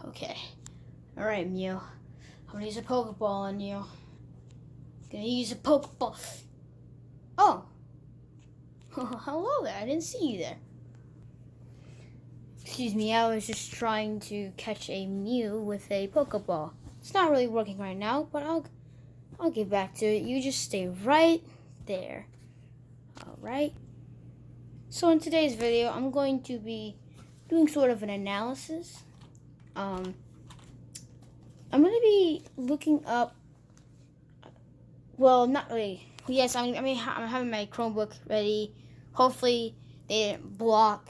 Okay. Alright, Mew. I'm gonna use a Pokeball on you. Gonna use a Pokeball. Oh. Hello there. I didn't see you there. Excuse me, I was just trying to catch a Mew with a Pokeball. It's not really working right now, but I'll get back to it. You just stay right there. Alright. So in today's video, I'm going to be doing sort of an analysis. I'm going to be looking up, well, not really. Yes, I'm having my Chromebook ready. Hopefully they didn't block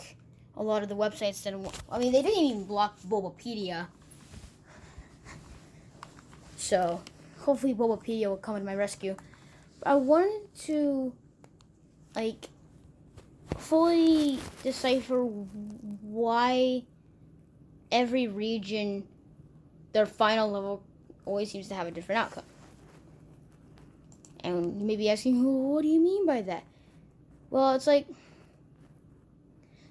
a lot of the websites that, they didn't even block Bulbapedia. So hopefully Bulbapedia will come to my rescue. But I wanted to, fully decipher why every region, their final level always seems to have a different outcome. And you may be asking, what do you mean by that? Well, it's like,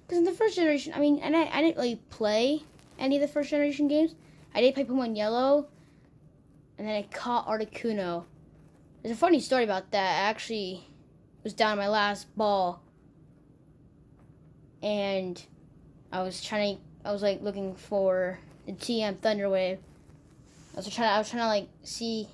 because in the first generation, I didn't really play any of the first generation games. I did play Pokemon Yellow, and then I caught Articuno. There's a funny story about that. I actually was down in my last ball, and I was looking for the TM Thunderwave. I was trying to see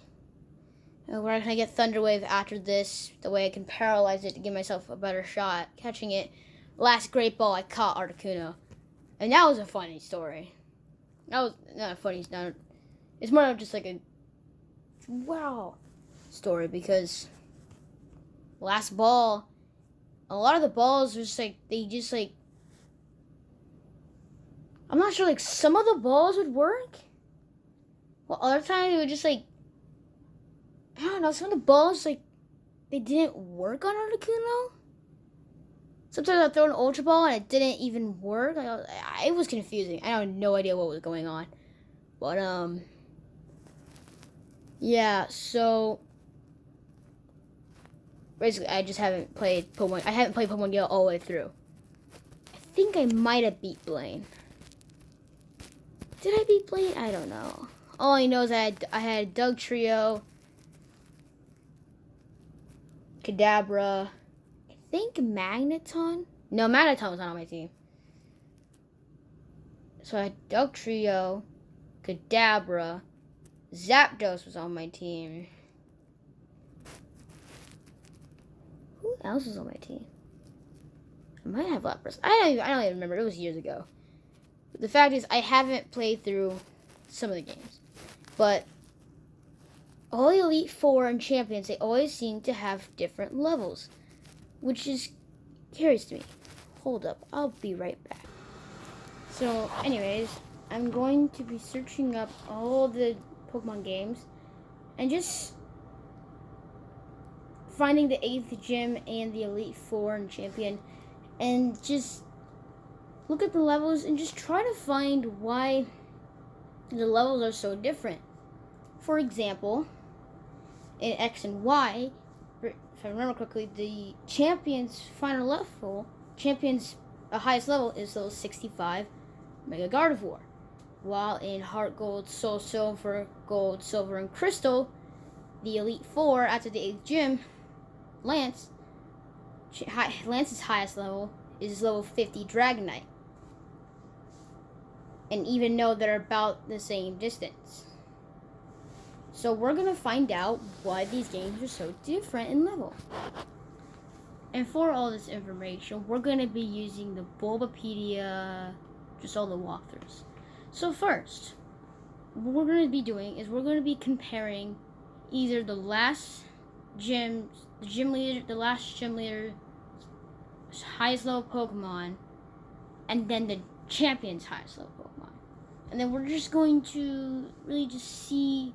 where can I get Thunderwave after this, the way I can paralyze it to give myself a better shot at catching it. Last Great Ball, I caught Articuno, and that was a funny story. That was not a funny. It's more of just like a wow story, because last ball, a lot of the balls were just I'm not sure, some of the balls would work. Well, other times it would just I don't know, some of the balls, they didn't work on Articuno. Sometimes I'd throw an Ultra Ball and it didn't even work. It was confusing. I had no idea what was going on. But, yeah, so basically I just haven't played Pokemon. I haven't played Pokemon Yellow all the way through. I think I might have beat Blaine. Did I beat Blaine? I don't know. All I know is I had Dugtrio, Kadabra, I think Magneton. No, Magneton was not on my team. So I had Dugtrio, Kadabra, Zapdos was on my team. Who else was on my team? I might have Lapras. I don't even remember. It was years ago. But the fact is, I haven't played through some of the games. But all the Elite Four and Champions, they always seem to have different levels, which is curious to me. Hold up. I'll be right back. So, anyways, I'm going to be searching up all the Pokemon games and just finding the 8th gym and the Elite Four and Champion, and just look at the levels and just try to find why the levels are so different. For example, in X and Y, if I remember correctly, the Champion's final level, Champion's highest level is level 65, Mega Gardevoir. While in Heart Gold, Soul Silver, Gold, Silver, and Crystal, the Elite Four after the 8th gym, Lance's highest level is level 50 Dragonite. And even though they're about the same distance. So we're going to find out why these games are so different in level. And for all this information, we're going to be using the Bulbapedia, just all the walkthroughs. So first, what we're going to be doing is we're going to be comparing either the last gym leader's highest level Pokemon, and then the Champion's highest level Pokemon. And then we're just going to really just see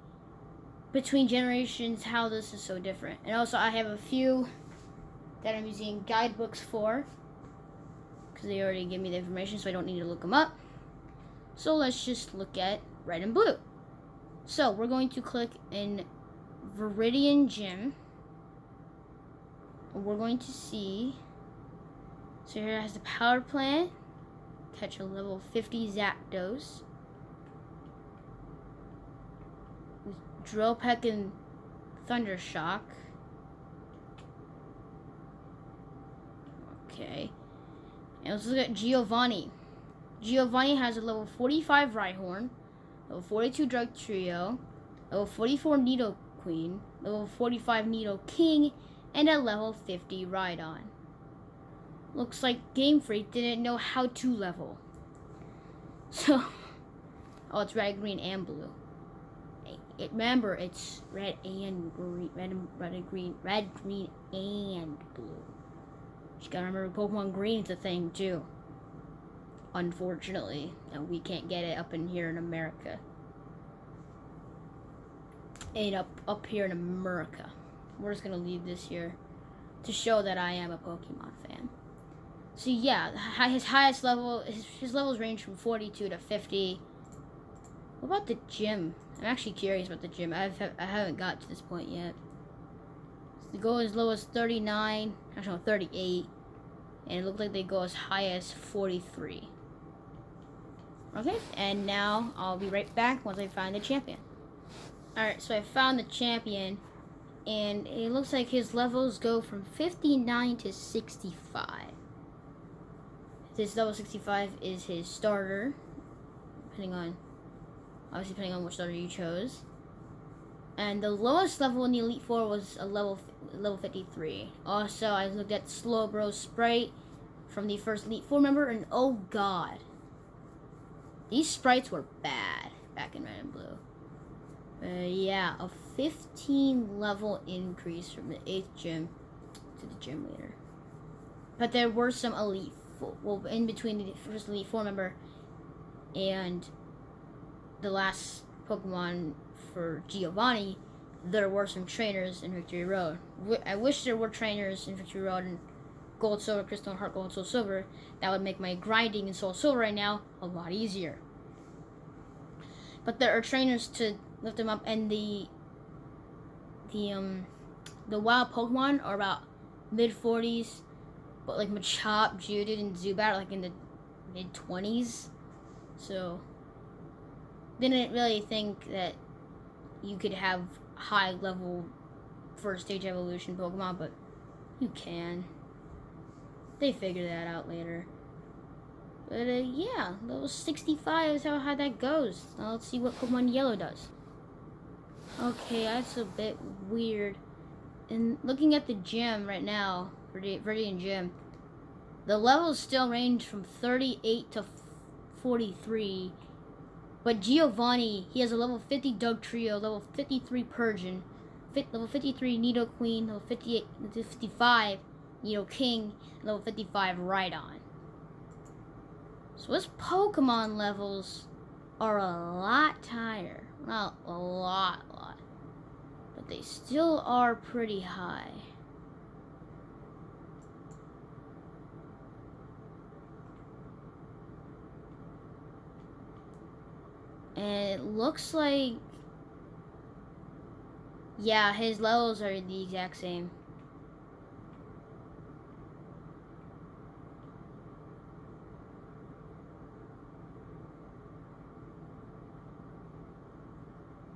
between generations how this is so different. And also I have a few that I'm using guidebooks for, because they already give me the information, so I don't need to look them up. So let's just look at Red and Blue. So we're going to click in Viridian Gym. And we're going to see, so here it has the power plant, catch a level 50 Zapdos, Drill Peck and Thundershock. Okay. And let's look at Giovanni. Giovanni has a level 45 Rhyhorn, level 42 Drug Trio, level 44 Nido Queen, level 45 Nido King, and a level 50 Rhydon. Looks like Game Freak didn't know how to level. So, oh, it's red, green, and blue. Remember, it's red and green, red, green, and blue. You gotta remember, Pokemon Green's a thing too. Unfortunately, and we can't get it up in here in America. And up here in America, we're just gonna leave this here to show that I am a Pokemon fan. So yeah, his highest level, his levels range from 42 to 50. What about the gym? I'm actually curious about the gym. I haven't got to this point yet. So they go as low as 39, actually no, 38, and it looked like they go as high as 43. Okay, and now I'll be right back once I find the champion. Alright, so I found the champion, and it looks like his levels go from 59 to 65. This level 65 is his starter, depending on which starter you chose. And the lowest level in the Elite Four was a level 53. Also, I looked at Slowbro Sprite from the first Elite Four member, and oh god, these sprites were bad back in Red and Blue. Yeah, a 15 level increase from the 8th gym to the gym leader. But there were some Elite Four, well, in between the first Elite Four member and the last Pokemon for Giovanni, there were some trainers in Victory Road. I wish there were trainers in Victory Road and Gold, Silver, Crystal, Heart Gold, Soul Silver. That would make my grinding in Soul Silver right now a lot easier. But there are trainers to lift them up, and the wild Pokemon are about mid-40s, but like Machop, Geodude, and Zubat are like in the mid-20s. So didn't really think that you could have high level first stage evolution Pokemon, but you can. They figure that out later. But yeah, level 65 is how high that goes. Now let's see what Pokemon Yellow does. Okay, that's a bit weird. And looking at the gym right now, Viridian Gym, the levels still range from 38 to 43. But Giovanni, he has a level 50 Doug Trio, level 53 Persian, level 53 Nido Queen, level 55 Nido King, and level 55 Rhydon. So his Pokemon levels are a lot higher. Well, a lot. But they still are pretty high. And it looks like, yeah, his levels are the exact same.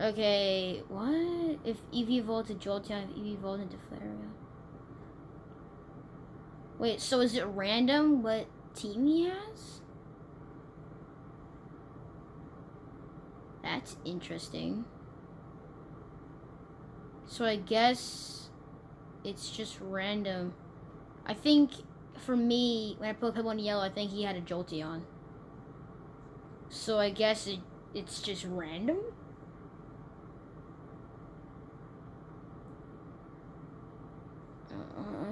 Okay, what? If Eevee evolved to Jolteon, if Eevee evolved into Flareon. Wait, so is it random what team he has? That's interesting. So I guess it's just random. I think for me, when I put Pokemon Yellow, I think he had a Jolteon. So I guess it's just random?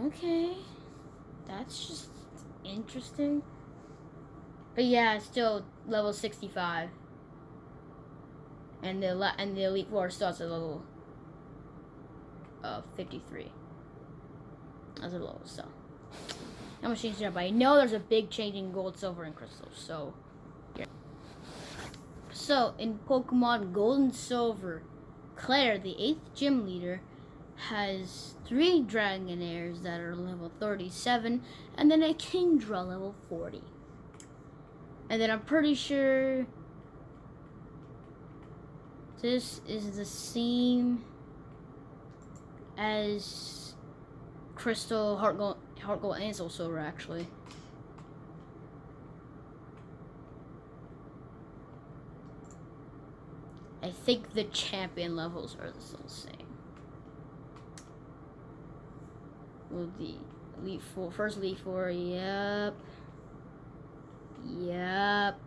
Okay. That's just interesting. But yeah, it's still level 65. And the Elite Four starts at level 53. That's a low, so I'm gonna change it up. But I know there's a big change in Gold, Silver, and Crystal. So, yeah. So in Pokemon Gold and Silver, Claire, the 8th gym leader, has 3 Dragonairs that are level 37, and then a Kingdra level 40. And then I'm pretty sure This is the same as Crystal, Heart Gold, and Soul Silver, actually. I think the champion levels are still the same. Well, the Elite Four, first Elite Four, yep. Yep.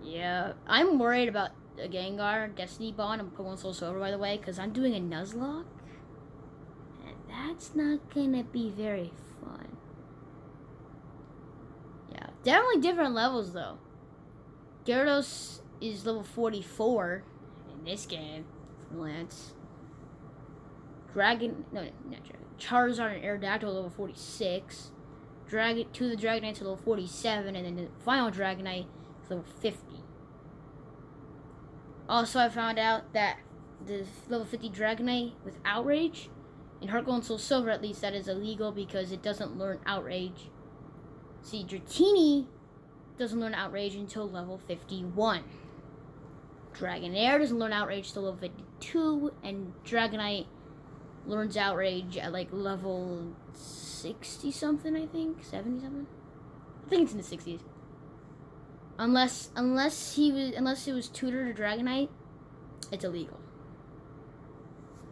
Yeah. I'm worried about a Gengar, Destiny Bond, and Pokemon Soul Silver, by the way, because I'm doing a Nuzlocke. And that's not gonna be very fun. Yeah. Definitely different levels, though. Gyarados is level 44 in this game for Lance. Charizard and Aerodactyl level 46. Two of the Dragonites level 47, and then the final Dragonite is level 50. Also, I found out that the level 50 Dragonite with Outrage, in Heart Gold and Soul Silver at least, that is illegal because it doesn't learn Outrage. See, Dratini doesn't learn Outrage until level 51. Dragonair doesn't learn Outrage till level 52, and Dragonite learns Outrage at like level 60 something, I think, 70 something. I think it's in the 60s. Unless it was tutored to Dragonite, it's illegal.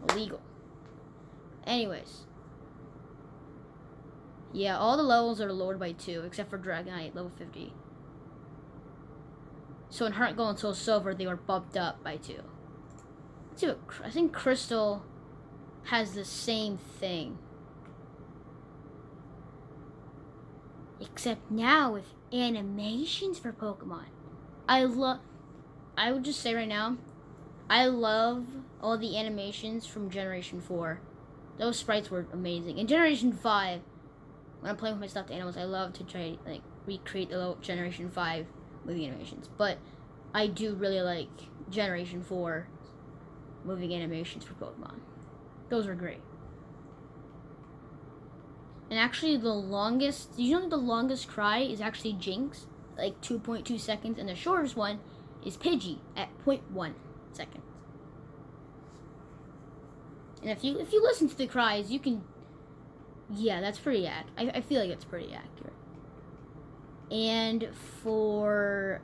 Illegal. Anyways. Yeah, all the levels are lowered by 2, except for Dragonite, level 50. So in Heart Gold and Soul Silver, they were bumped up by 2. Let's see what, I think Crystal has the same thing. Except now with animations for Pokemon. I would just say right now, I love all the animations from Generation 4. Those sprites were amazing. In Generation 5, when I'm playing with my stuffed animals, I love to try like recreate the Generation 5 movie animations. But I do really like Generation 4 moving animations for Pokemon. Those were great. And actually the longest cry is actually Jinx, like 2.2 seconds, and the shortest one is Pidgey at 0.1 seconds. And if you listen to the cries, you can, yeah, that's pretty accurate. I feel like it's pretty accurate. And so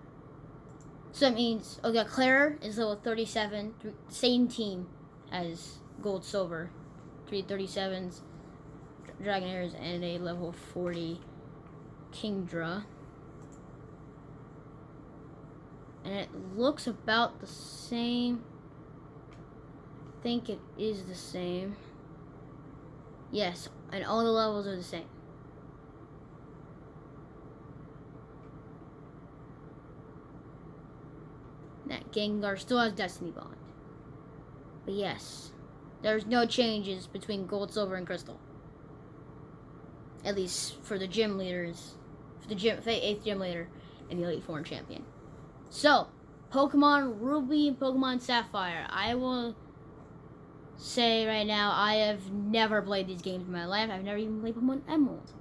that means, okay, Claire is level 37, same team as Gold Silver, 337s, Dragonairs, and a level 40 Kingdra. And it looks about the same. I think it is the same. Yes, and all the levels are the same. That Gengar still has Destiny Bond. But yes, there's no changes between Gold, Silver, and Crystal. At least for the gym leaders, for the 8th gym leader and the Elite Four champion. So, Pokemon Ruby and Pokemon Sapphire. I will say right now, I have never played these games in my life. I've never even played Pokemon Emerald.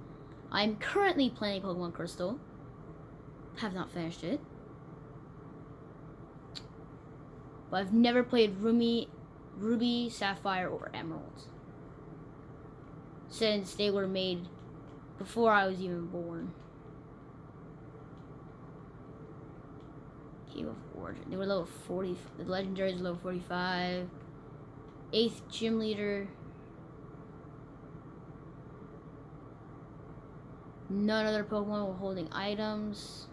I'm currently playing Pokemon Crystal. Have not finished it. But I've never played Ruby, Sapphire, or Emerald. Since they were made before I was even born. Cave of Origin. They were level 40. The legendaries were level 45. 8th gym leader. None other Pokemon were holding items.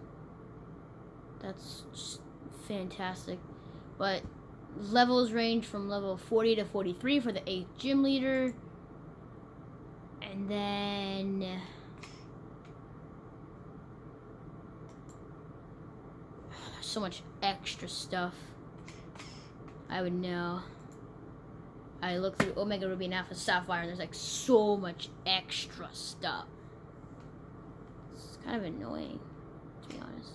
That's just fantastic. But levels range from level 40 to 43 for the 8th gym leader. And then there's so much extra stuff. I would know. I looked through Omega Ruby and Alpha Sapphire, and there's like so much extra stuff. It's kind of annoying, to be honest.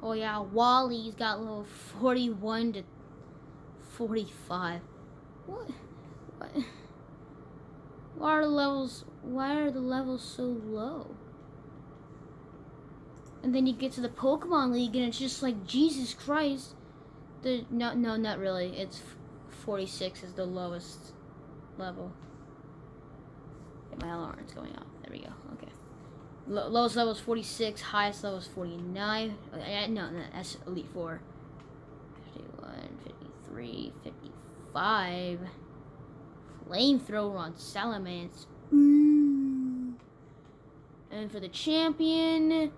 Oh yeah, Wally's got level 41 to 45. What? Why are the levels so low? And then you get to the Pokemon League, and it's just like, Jesus Christ. No, not really. It's 46 is the lowest level. Okay, my alarm's going off. There we go. Okay. Lowest level is 46. Highest level is 49. No, that's Elite Four. 51, 53, 55. Flamethrower on Salamence. Ooh. And for the champion,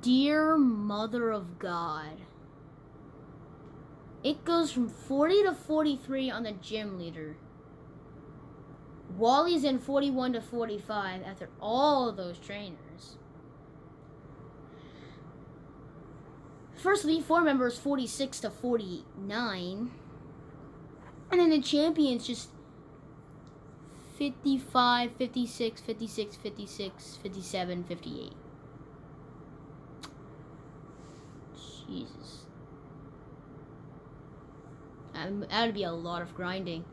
Dear Mother of God. It goes from 40 to 43 on the gym leader. Wally's in 41 to 45 after all of those trainers. First Elite Four member is 46 to 49. And then the champion's just 55, 56, 56, 56, 57, 58. Jesus. That would be a lot of grinding.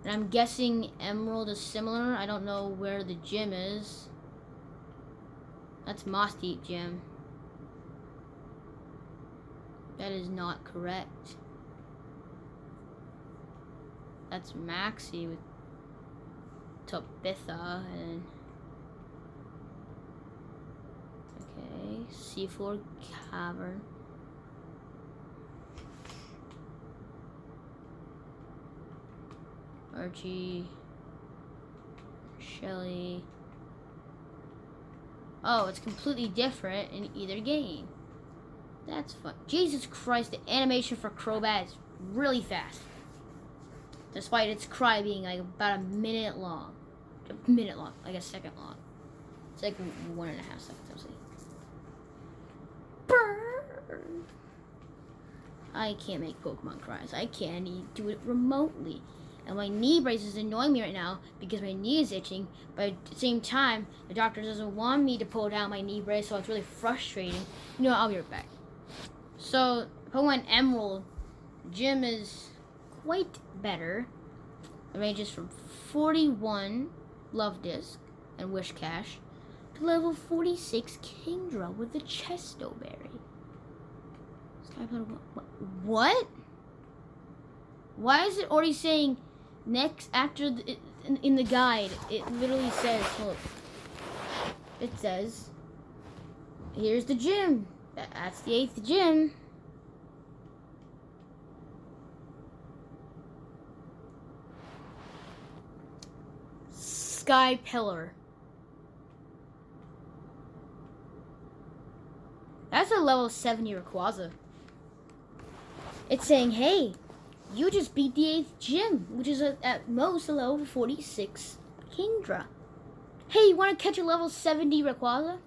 And I'm guessing Emerald is similar. I don't know where the gym is. That's Moss Deep Gym. That is not correct. That's Maxie with Tabitha and... Okay, Seafloor Cavern. Archie, Shelly. Oh, it's completely different in either game. That's fun. Jesus Christ, the animation for Crobat is really fast. Despite its cry being like about a minute long. Like a second long. It's like 1.5 seconds, I'll say. Burn! I can't make Pokemon cries. I can't do it remotely. And my knee brace is annoying me right now because my knee is itching. But at the same time, the doctor doesn't want me to pull down my knee brace, so it's really frustrating. You know, I'll be right back. So, Pokemon Emerald, gym is quite better. It ranges from 41 Love Disc and Wish Cash to level 46 Kingdra with the Chesto Berry. What? Why is it already saying next after in the guide? It literally says, look, it says, here's the gym. That's the 8th gym. Sky Pillar. That's a level 70 Rayquaza. It's saying, hey, you just beat the 8th gym, which is at most a level 46 Kingdra. Hey, you want to catch a level 70 Rayquaza?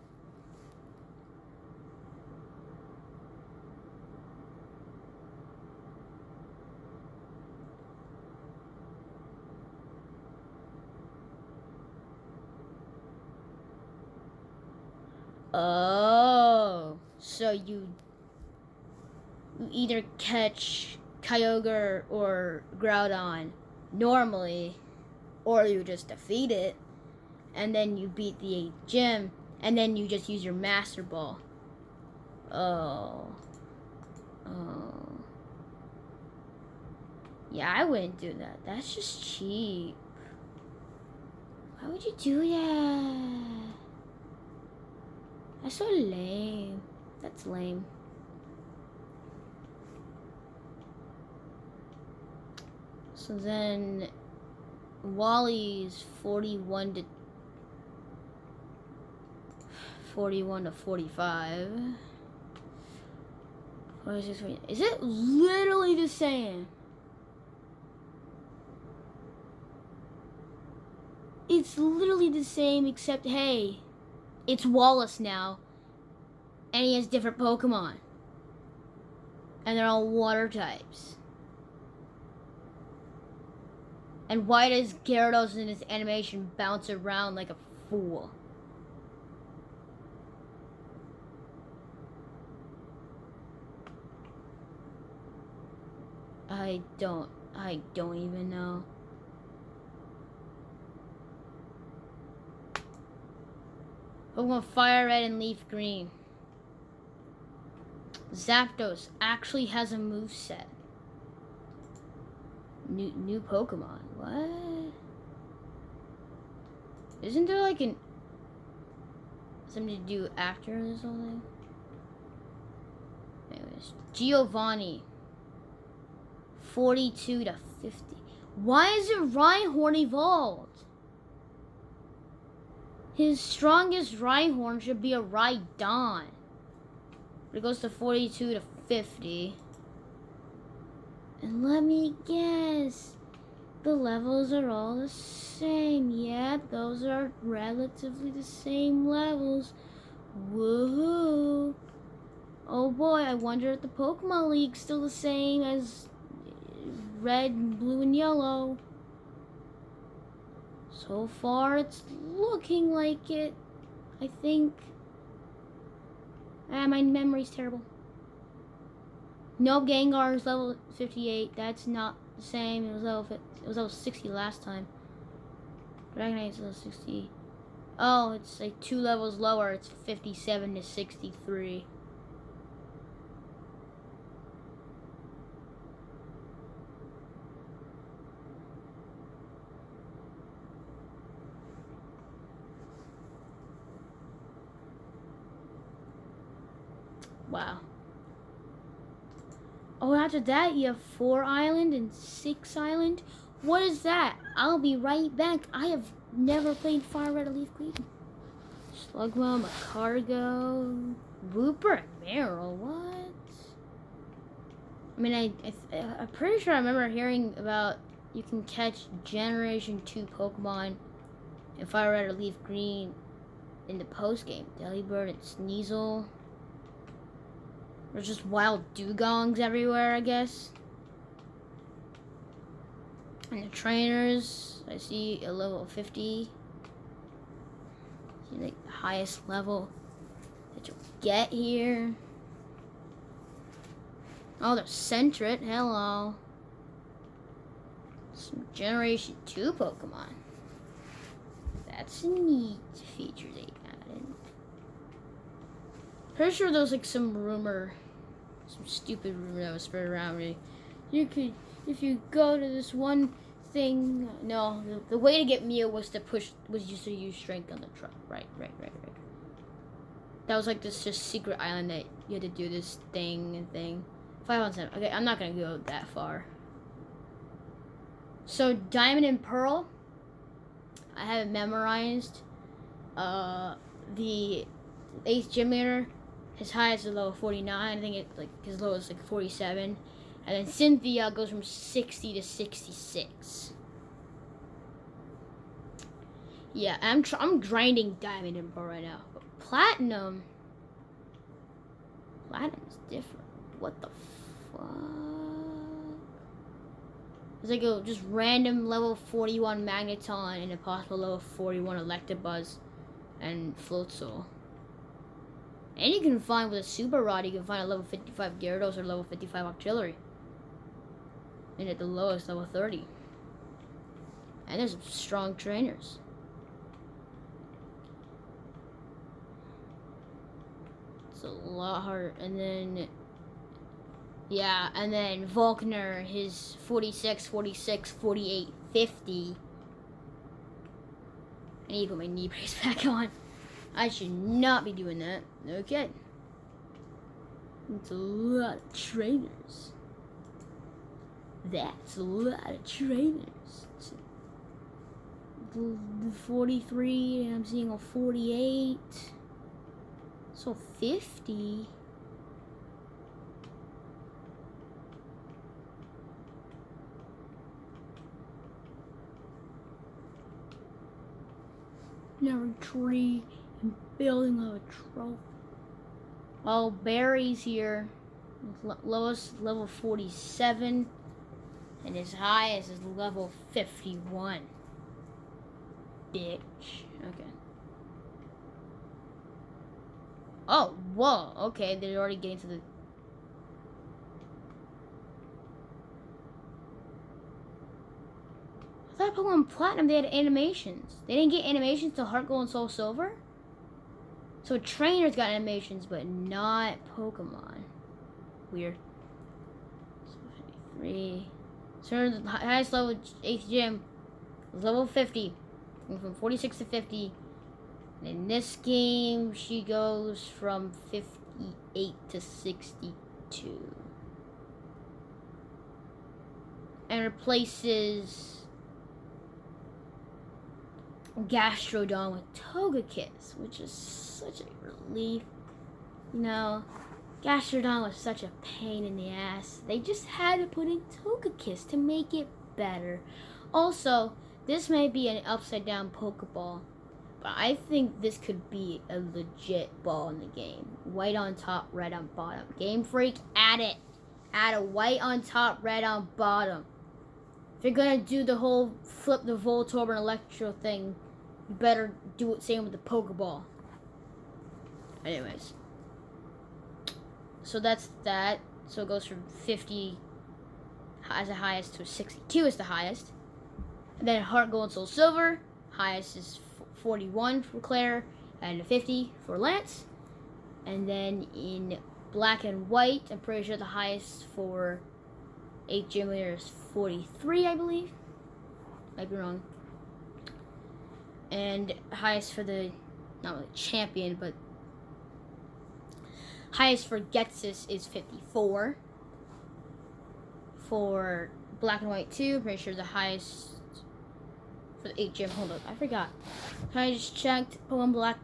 Oh, so you either catch Kyogre or Groudon normally, or you just defeat it, and then you beat the 8th gym, and then you just use your Master Ball. Oh. Yeah, I wouldn't do that. That's just cheap. Why would you do that? That's so lame. That's lame. So then Wally's 41 to 45. 46, 40. Is it literally the same? It's literally the same, except hey, it's Wallace now, and he has different Pokemon, and they're all water types. And why does Gyarados in this animation bounce around like a fool? I don't even know. Pokemon Fire Red and Leaf Green. Zapdos actually has a moveset. New Pokemon. What? Isn't there like something to do after this whole thing? Anyways, Giovanni. 42 to 50. Why is it Rhyhorn evolved? His strongest Rhyhorn should be a Rhydon. But it goes to 42 to 50. And let me guess. The levels are all the same. Yep, those are relatively the same levels. Woohoo! Oh boy, I wonder if the Pokemon League's still the same as red, blue, and yellow. So far, it's looking like it. I think. My memory's terrible. No, Gengar is level 58. That's not the same. It was level 60 last time. Dragonite's level 60. Oh, it's like 2 levels lower. It's 57 to 63. Wow. Oh, after that, you have 4 Island and 6 Island. What is that? I'll be right back. I have never played Fire Red or Leaf Green. Slugma, Macargo, Wooper, and Meryl. What? I mean, I'm pretty sure I remember hearing about you can catch Generation 2 Pokemon in Fire Red or Leaf Green in the post-game. Delibird and Sneasel. There's just wild dugongs everywhere, I guess. And the trainers, I see a level 50. See, like the highest level that you'll get here. Oh, there's Sentret. Hello. Some Generation 2 Pokemon. That's a neat feature they added. Pretty sure there's like some stupid rumor that was spread around me. You could, if you go to this one thing, no, the way to get Mew was just to use Strength on the truck. Right. That was like this just secret island that you had to do this thing. 5 on 7. Okay, I'm not gonna go that far. So Diamond and Pearl, I have it memorized. The 8th gym leader, his highest is level 49. I think it like his lowest is like 47. And then Cynthia goes from 60 to 66. Yeah, I'm grinding Diamond and Pearl right now. But Platinum is different. What the fuck? It's like a just random level 41 Magneton and a possible level 41 Electabuzz and Floatzel. And you can find with a Super Rod, you can find a level 55 Gyarados or level 55 Auxiliary. And at the lowest, level 30. And there's some strong trainers. It's a lot harder. And then, yeah, and then Volkner, his 46, 46, 48, 50. I need to put my knee brace back on. I should not be doing that. Okay. It's a lot of trainers. That's a lot of trainers. The 43, I'm seeing a 48. So 50. Never tree and building of a trophy. Well, Barry's here. Lowest level 47. And his highest is level 51. Bitch. Okay. Oh, whoa. Okay, they're already getting to the... I thought Pokemon Platinum, they had animations. They didn't get animations to Heart Gold and Soul Silver? So trainers got animations, but not Pokemon. Weird. 53. So the highest level 8th gym was level 50. Went from 46 to 50. And in this game, she goes from 58 to 62. And replaces Gastrodon with Togekiss, which is such a relief. You know, Gastrodon was such a pain in the ass. They just had to put in Togekiss to make it better. Also, this may be an upside down Pokeball, but I think this could be a legit ball in the game. White on top, red on bottom. Game Freak, add it. Add a white on top, red on bottom. If you're gonna do the whole flip the Voltorb and Electro thing, you better do it same with the Pokeball. Anyways. So that's that. So it goes from 50 as the highest to 62 is the highest. And then Heart Gold and Soul Silver. Highest is 41 for Claire and 50 for Lance. And then in Black and White, I'm pretty sure the highest for 8 gym leader is 43, I believe. Might be wrong. And highest for the, not really champion, but highest for Getsus is 54. For Black and White 2, pretty sure the highest for the 8 gym. Hold up, I forgot. I just checked. Pokemon Black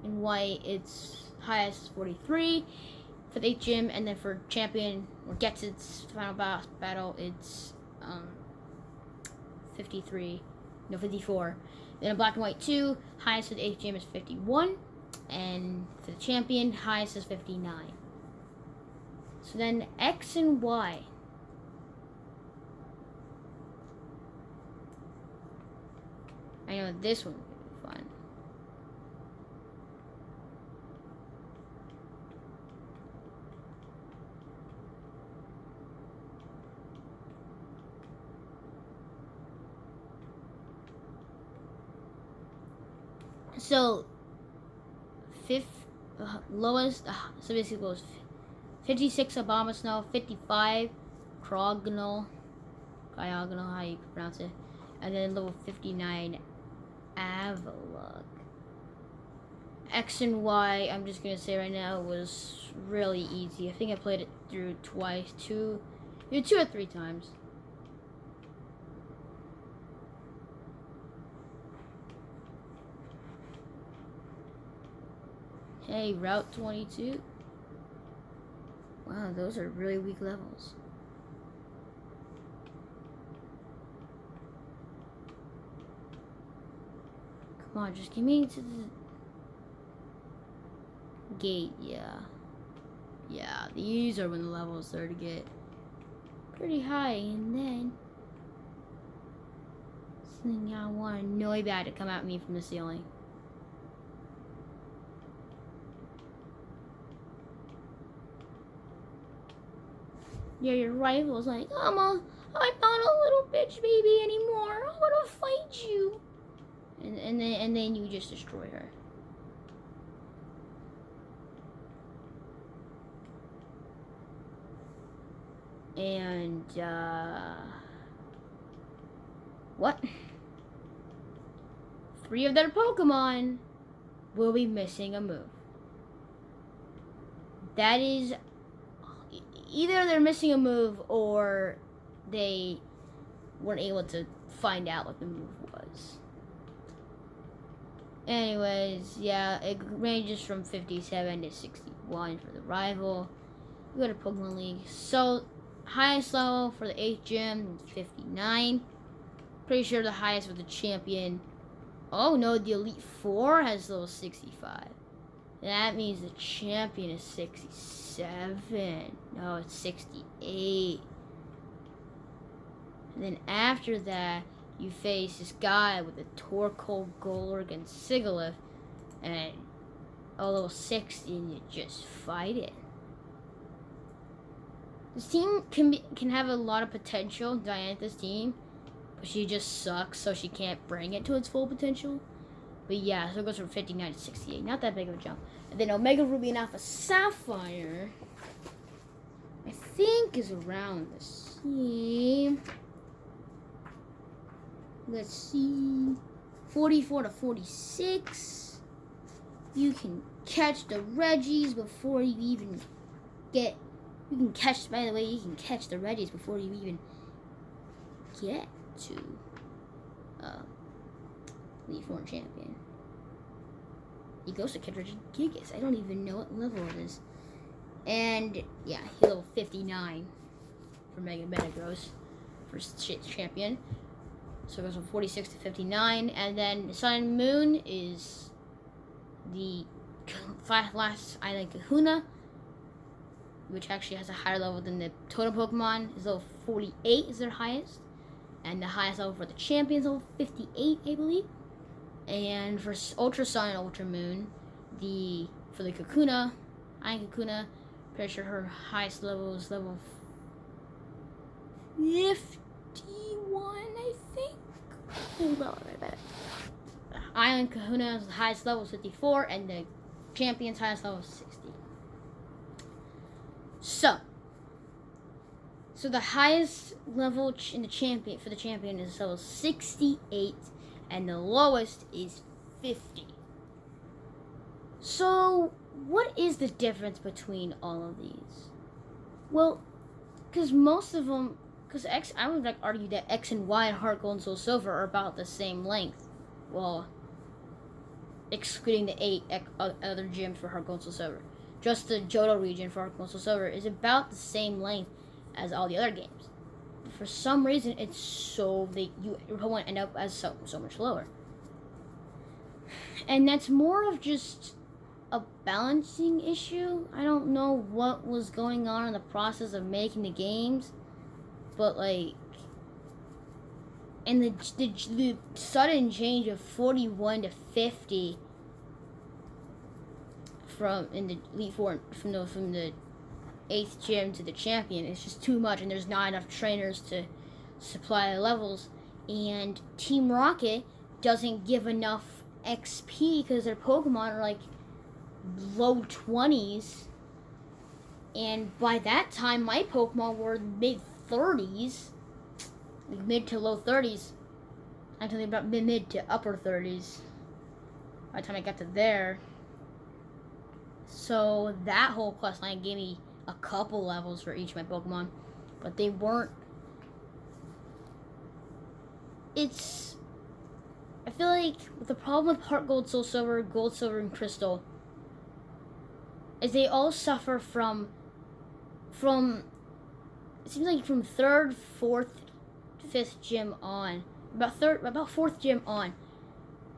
and White, it's highest is 43 for the 8 gym, and then for champion or Getsus final boss battle, it's 54. Then in Black and White 2, highest for the 8th gym is 51. And for the champion, highest is 59. So then X and Y. I know this one will be fun. So lowest, so basically goes 56 Abomasnow, 55 Diagonal, how you pronounce it, and then level 59 Avalugg. X and Y, I'm just gonna say right now, was really easy. I think I played it through twice, two or three times. Hey, Route 22. Wow, those are really weak levels. Come on, just give me to the gate, yeah. Yeah, these are when the levels start to get pretty high, and then something I want a Noibat to come at me from the ceiling. Yeah, your rival's like, I'm not a little bitch baby anymore. I'm gonna fight you. And then you just destroy her. And what? 3 of their Pokemon will be missing a move. That is, either they're missing a move or they weren't able to find out what the move was. Anyways, yeah, it ranges from 57 to 61 for the rival. We go to Pokemon League. So, highest level for the 8th gym is 59. Pretty sure the highest for the champion. Oh no, the Elite Four has level 65. That means the champion is 67. No, it's 68. And then after that, you face this guy with a Torkoal, Golurk, and Sigilyph, and a level 60, and you just fight it. This team can have a lot of potential, Diantha's team, but she just sucks, so she can't bring it to its full potential. But yeah, so it goes from 59 to 68. Not that big of a jump. And then Omega Ruby and Alpha Sapphire, I think, is around the same. Let's see. 44 to 46. You can catch the Regis before you even get. You can catch, by the way, you can catch the Regis before you even get to Elite Four Champion. He goes to catch Gigas. I don't even know what level it is. And yeah, he's level 59 for Mega Metagross for champion. So it goes from 46 to 59. And then Sun and Moon is the last island Kahuna, which actually has a higher level than the totem Pokemon. Is level 48 is their highest. And the highest level for the champion is level 58, I believe. And for Ultra Sun and Ultra Moon, for the Kakuna, Island Kakuna, pretty sure her highest level is level 51, I think. Hold on a minute. Island Kahuna's highest level is 54, and the champion's highest level is 60. So the highest level in the champion for the champion is level 68, and the lowest is 50. So what is the difference between all of these? Well, because most of them, I would like argue that X and Y and Heart Gold and Soul Silver are about the same length. Well, excluding the 8 other gyms for Heart Gold and Soul Silver. Just the Johto region for Heart Gold and Soul Silver is about the same length as all the other games. But for some reason, it's so your Pokemon end up as so much lower. And that's more of just a balancing issue. I don't know what was going on in the process of making the games, but like, and the sudden change of 41 to 50 in the Elite Four from the 8th gym to the champion is just too much, and there's not enough trainers to supply the levels, and Team Rocket doesn't give enough XP because their Pokemon are like low 20s, and by that time my Pokemon were mid 30s, like mid to low 30s. I'm talking about mid to upper 30s by the time I got to there. So that whole quest line gave me a couple levels for each of my Pokemon, but they weren't. I feel like the problem with Heart Gold, Soul Silver, Gold, Silver, and Crystal is they all suffer from it seems like from 3rd, 4th, 5th gym on, about 4th gym on,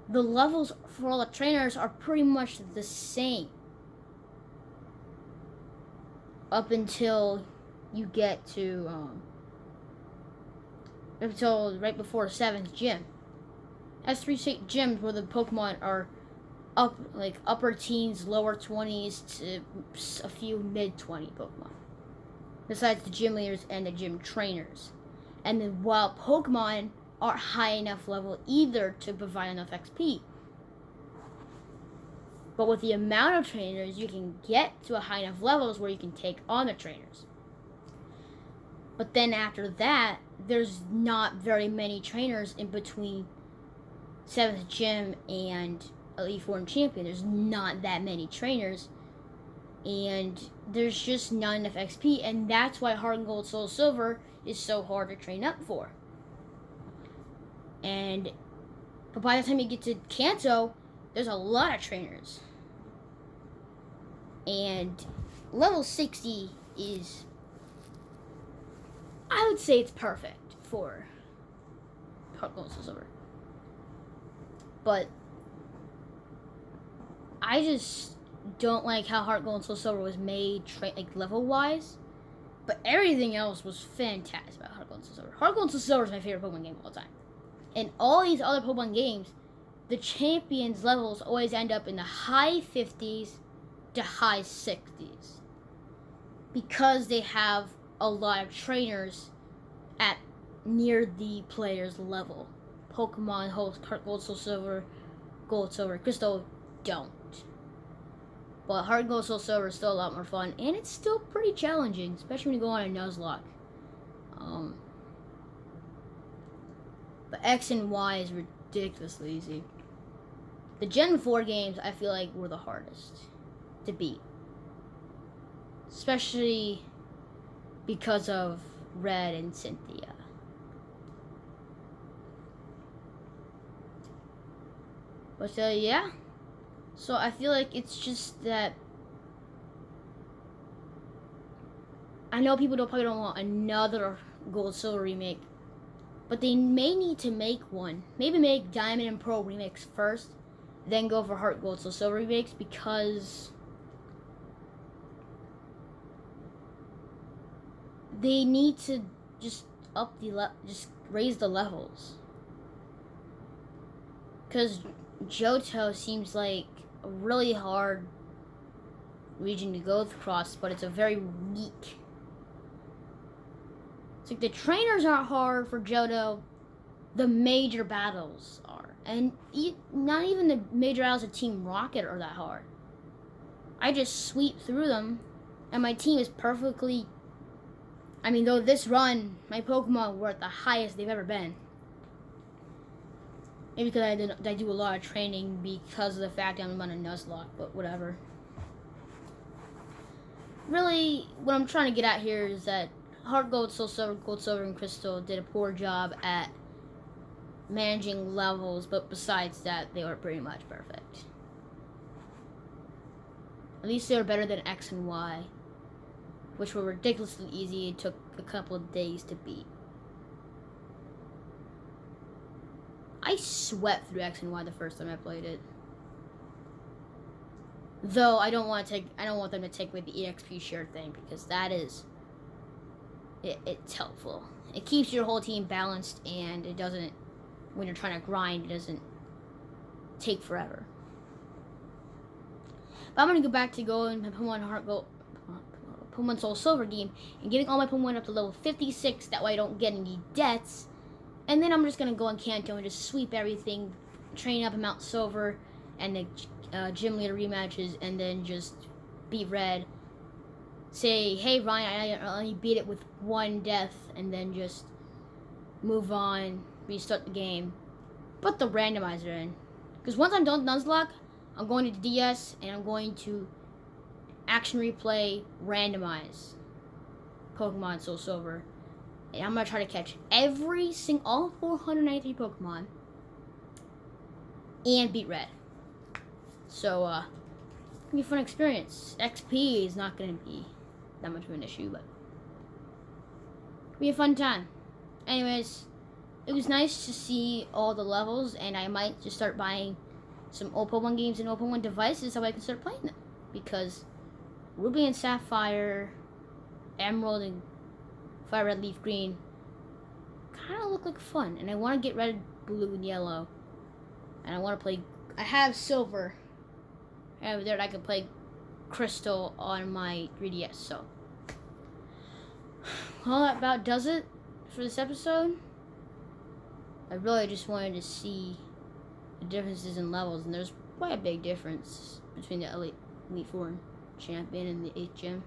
the levels for all the trainers are pretty much the same up until you get to until right before 7th gym. That's 3 gyms where the Pokemon are upper teens, lower 20s to a few mid 20 Pokemon, besides the gym leaders and the gym trainers. And then while Pokemon aren't high enough level either to provide enough XP, but with the amount of trainers, you can get to a high enough levels where you can take on the trainers. But then after that, there's not very many trainers in between 7th gym and Elite Four and Champion. There's not that many trainers, and there's just not enough XP, and that's why Heart and Gold, Soul Silver is so hard to train up for. But by the time you get to Kanto, there's a lot of trainers. And level 60 is, I would say it's perfect for Heart Gold, Soul Silver. But I just don't like how Heart Gold and Soul Silver was made level-wise. But everything else was fantastic about Heart Gold and Soul Silver. Heart Gold and Soul Silver is my favorite Pokemon game of all time. In all these other Pokemon games, the champions' levels always end up in the high 50s to high 60s. Because they have a lot of trainers at near the player's level. Pokemon host Heart Gold, Soul Silver Gold, Silver, Crystal don't. But Heart Gold, Soul Silver is still a lot more fun, and it's still pretty challenging, especially when you go on a Nuzlocke. But X and Y is ridiculously easy. The Gen 4 games, I feel like, were the hardest to beat. Especially because of Red and Cynthia. But yeah. So I feel like it's just that I know people probably don't want another Gold Silver remake, but they may need to make one. Maybe make Diamond and Pearl remakes first, then go for Heart Gold Silver remakes, because they need to just just raise the levels. Because Johto seems like a really hard region to go across, but it's a very weak. It's like the trainers aren't hard for Johto, the major battles are. And not even the major battles of Team Rocket are that hard. I just sweep through them, and my team is perfectly... I mean, though this run, my Pokemon were at the highest they've ever been. Maybe because I do a lot of training because of the fact I'm on a Nuzlocke, but whatever. Really, what I'm trying to get at here is that Heart Gold, Soul Silver, Gold Silver, and Crystal did a poor job at managing levels, but besides that, they were pretty much perfect. At least they were better than X and Y, which were ridiculously easy. It took a couple of days to beat. I swept through X and Y the first time I played it. Though I don't want them to take away the EXP share thing, because that is it's helpful. It keeps your whole team balanced, and it doesn't, when you're trying to grind, it doesn't take forever. But I'm gonna go back to going my Pokemon Soul Silver game and getting all my Pokemon up to level 56. That way I don't get any deaths. And then I'm just gonna go on Kanto and just sweep everything, train up in Mount Silver and the gym leader rematches, and then just beat Red. Say, hey Ryan, I only beat it with 1 death, and then just move on, restart the game. Put the randomizer in, because once I'm done with Nuzlocke, I'm going to the DS and I'm going to action replay randomize Pokemon Soul Silver. And I'm going to try to catch all 493 Pokemon and beat Red. So, it's going to be a fun experience. XP is not going to be that much of an issue, but it'll be a fun time. Anyways, it was nice to see all the levels, and I might just start buying some old Pokemon games and old Pokemon devices so I can start playing them. Because Ruby and Sapphire, Emerald and Fire Red Leaf Green kind of look like fun, and I want to get Red, Blue, and Yellow, and I want to play. I have Silver, and there I can play Crystal on my 3DS. So, well, that about does it for this episode. I really just wanted to see the differences in levels, and there's quite a big difference between the Elite Four Champion and the 8th Gym.